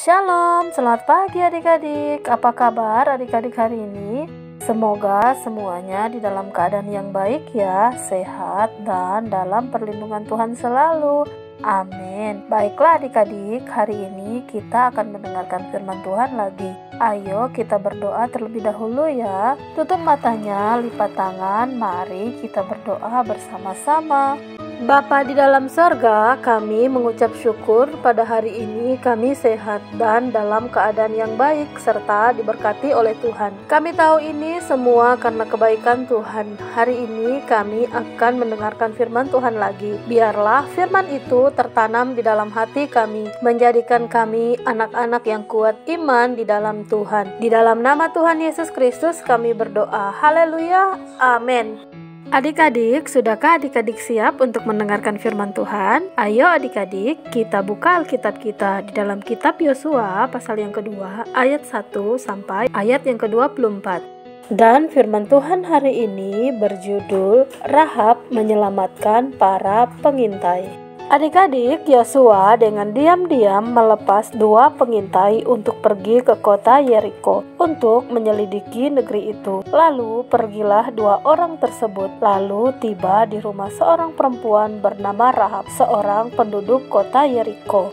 Shalom, selamat pagi adik-adik. Apa kabar adik-adik hari ini? Semoga semuanya di dalam keadaan yang baik ya, sehat dan dalam perlindungan Tuhan selalu. Amin. Baiklah adik-adik, hari ini kita akan mendengarkan firman Tuhan lagi. Ayo kita berdoa terlebih dahulu ya. Tutup matanya, lipat tangan, mari kita berdoa bersama-sama. Bapa di dalam sorga, kami mengucap syukur pada hari ini kami sehat dan dalam keadaan yang baik serta diberkati oleh Tuhan. Kami tahu ini semua karena kebaikan Tuhan. Hari ini kami akan mendengarkan firman Tuhan lagi. Biarlah firman itu tertanam di dalam hati kami, menjadikan kami anak-anak yang kuat iman di dalam Tuhan. Di dalam nama Tuhan Yesus Kristus kami berdoa. Haleluya. Amin. Adik-adik, sudahkah adik-adik siap untuk mendengarkan firman Tuhan? Ayo adik-adik, kita buka Alkitab kita di dalam kitab Yosua pasal yang kedua, ayat 1 sampai ayat yang ke-24. Dan firman Tuhan hari ini berjudul Rahab menyelamatkan para pengintai. Adik-adik, Yosua dengan diam-diam melepas dua pengintai untuk pergi ke kota Yeriko untuk menyelidiki negeri itu. Lalu pergilah dua orang tersebut, lalu tiba di rumah seorang perempuan bernama Rahab, seorang penduduk kota Yeriko.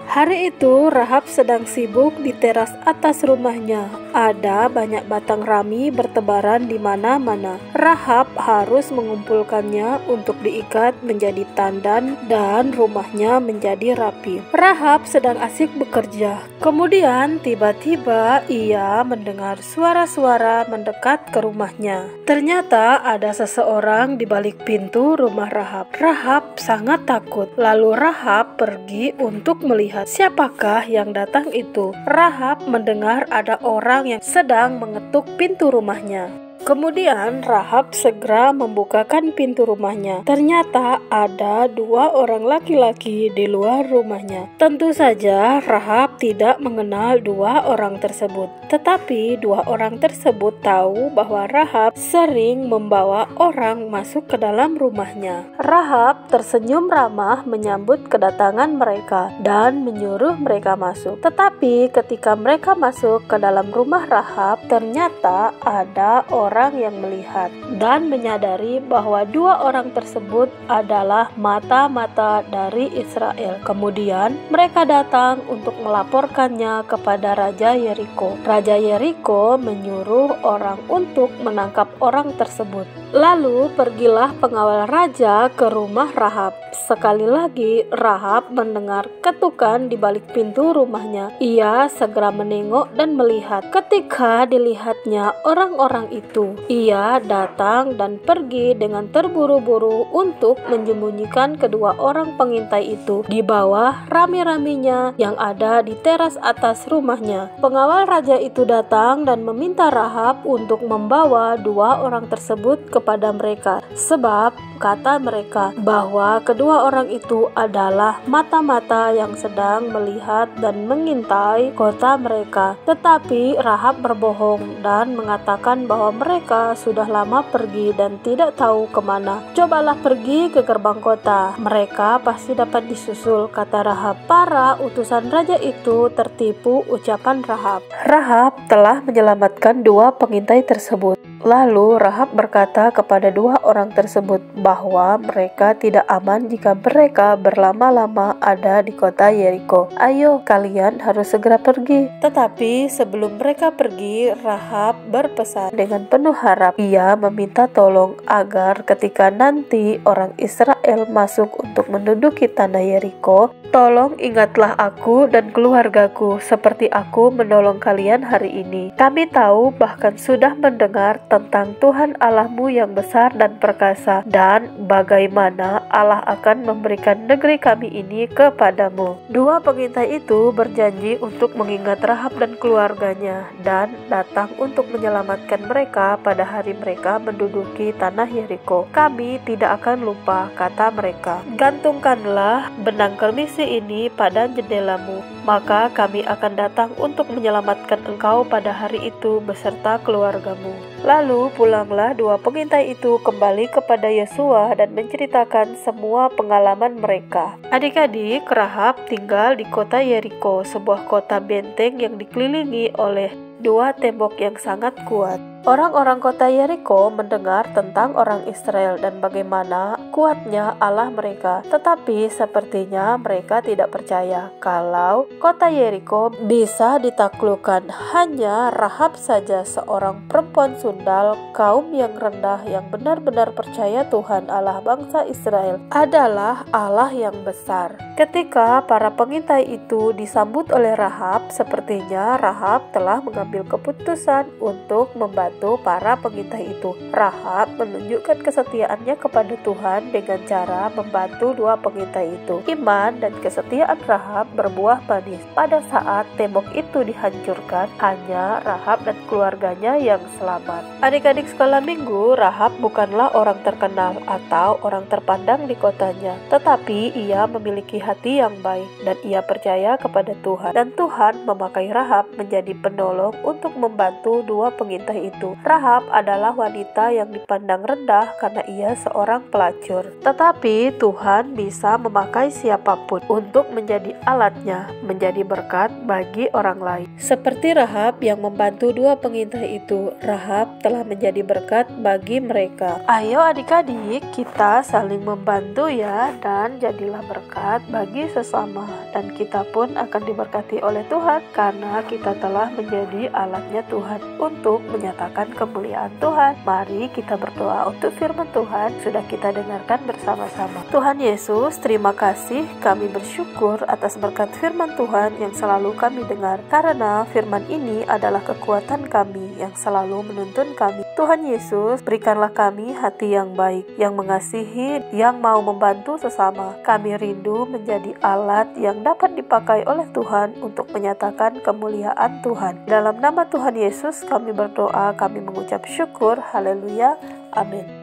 Hari itu Rahab sedang sibuk di teras atas rumahnya. Ada banyak batang rami bertebaran di mana-mana. Rahab harus mengumpulkannya untuk diikat menjadi tandan dan rumahnya menjadi rapi. Rahab sedang asik bekerja. Kemudian tiba-tiba ia mendengar suara-suara mendekat ke rumahnya. Ternyata ada seseorang di balik pintu rumah Rahab. Rahab sangat takut. Lalu Rahab pergi untuk melihat siapakah yang datang itu. Rahab mendengar ada orang yang sedang mengetuk pintu rumahnya. Kemudian Rahab segera membukakan pintu rumahnya. Ternyata ada dua orang laki-laki di luar rumahnya. Tentu saja Rahab tidak mengenal dua orang tersebut. Tetapi dua orang tersebut tahu bahwa Rahab sering membawa orang masuk ke dalam rumahnya. Rahab tersenyum ramah menyambut kedatangan mereka dan menyuruh mereka masuk. Tetapi ketika mereka masuk ke dalam rumah Rahab, ternyata ada orang yang melihat dan menyadari bahwa dua orang tersebut adalah mata-mata dari Israel. Kemudian mereka datang untuk melaporkannya kepada Raja Yeriko. Raja Yeriko menyuruh orang untuk menangkap orang tersebut. Lalu pergilah pengawal raja ke rumah Rahab. Sekali lagi Rahab mendengar ketukan di balik pintu rumahnya. Ia segera menengok dan melihat. Ketika dilihatnya orang-orang itu, ia datang dan pergi dengan terburu-buru untuk menyembunyikan kedua orang pengintai itu di bawah rami-raminya yang ada di teras atas rumahnya. Pengawal raja itu datang dan meminta Rahab untuk membawa dua orang tersebut kepada mereka, sebab kata mereka bahwa kedua orang itu adalah mata-mata yang sedang melihat dan mengintai kota mereka. Tetapi Rahab berbohong dan mengatakan bahwa mereka sudah lama pergi dan tidak tahu kemana. Cobalah pergi ke gerbang kota, mereka pasti dapat disusul, kata Rahab. Para utusan raja itu tertipu ucapan Rahab. Rahab telah menyelamatkan dua pengintai tersebut. Lalu Rahab berkata kepada dua orang tersebut bahwa mereka tidak aman jika mereka berlama-lama ada di kota Yeriko. Ayo, kalian harus segera pergi. Tetapi sebelum mereka pergi, Rahab berpesan dengan penuh harap. Ia meminta tolong agar ketika nanti orang Israel masuk untuk menduduki tanah Yeriko, tolong ingatlah aku dan keluargaku seperti aku menolong kalian hari ini. Kami tahu bahkan sudah mendengar tentang Tuhan Allahmu yang besar dan perkasa, dan bagaimana Allah akan memberikan negeri kami ini kepadamu. Dua pengintai itu berjanji untuk mengingat Rahab dan keluarganya dan datang untuk menyelamatkan mereka pada hari mereka menduduki tanah Yeriko. Kami tidak akan lupa, kata mereka. Gantungkanlah benang kermisi ini pada jendelamu maka kami akan datang untuk menyelamatkan engkau pada hari itu beserta keluargamu. Lalu pulanglah dua pengintai itu kembali kepada Yosua dan menceritakan semua pengalaman mereka. Adik-adik, Rahab tinggal di kota Yeriko, sebuah kota benteng yang dikelilingi oleh dua tembok yang sangat kuat. Orang-orang kota Yeriko mendengar tentang orang Israel dan bagaimana kuatnya Allah mereka, tetapi sepertinya mereka tidak percaya kalau kota Yeriko bisa ditaklukkan. Hanya Rahab saja, seorang perempuan sundal, kaum yang rendah yang benar-benar percaya Tuhan Allah bangsa Israel adalah Allah yang besar. Ketika para pengintai itu disambut oleh Rahab, sepertinya Rahab telah mengambil keputusan untuk membantu para pengintai itu. Rahab menunjukkan kesetiaannya kepada Tuhan dengan cara membantu dua pengintai itu. Iman dan kesetiaan Rahab berbuah manis. Pada saat tembok itu dihancurkan, hanya Rahab dan keluarganya yang selamat. Adik-adik sekolah minggu, Rahab bukanlah orang terkenal atau orang terpandang di kotanya, tetapi ia memiliki hati yang baik dan ia percaya kepada Tuhan, dan Tuhan memakai Rahab menjadi penolong untuk membantu dua pengintai itu. Rahab adalah wanita yang dipandang rendah karena ia seorang pelacur, tetapi Tuhan bisa memakai siapapun untuk menjadi alatnya, menjadi berkat bagi orang lain. Seperti Rahab yang membantu dua pengintai itu, Rahab telah menjadi berkat bagi mereka. Ayo adik-adik, kita saling membantu ya, dan jadilah berkat bagi sesama, dan kita pun akan diberkati oleh Tuhan karena kita telah menjadi alatnya Tuhan untuk menyatakan kemuliaan Tuhan. Mari kita berdoa untuk firman Tuhan sudah kita dengarkan bersama-sama. Tuhan Yesus, terima kasih, kami bersyukur atas berkat firman Tuhan yang selalu kami dengar, karena firman ini adalah kekuatan kami yang selalu menuntun kami. Tuhan Yesus, berikanlah kami hati yang baik, yang mengasihi, yang mau membantu sesama. Kami rindu menjadi alat yang dapat dipakai oleh Tuhan untuk menyatakan kemuliaan Tuhan. Dalam nama Tuhan Yesus kami berdoa, kami mengucap syukur. Haleluya. Amin.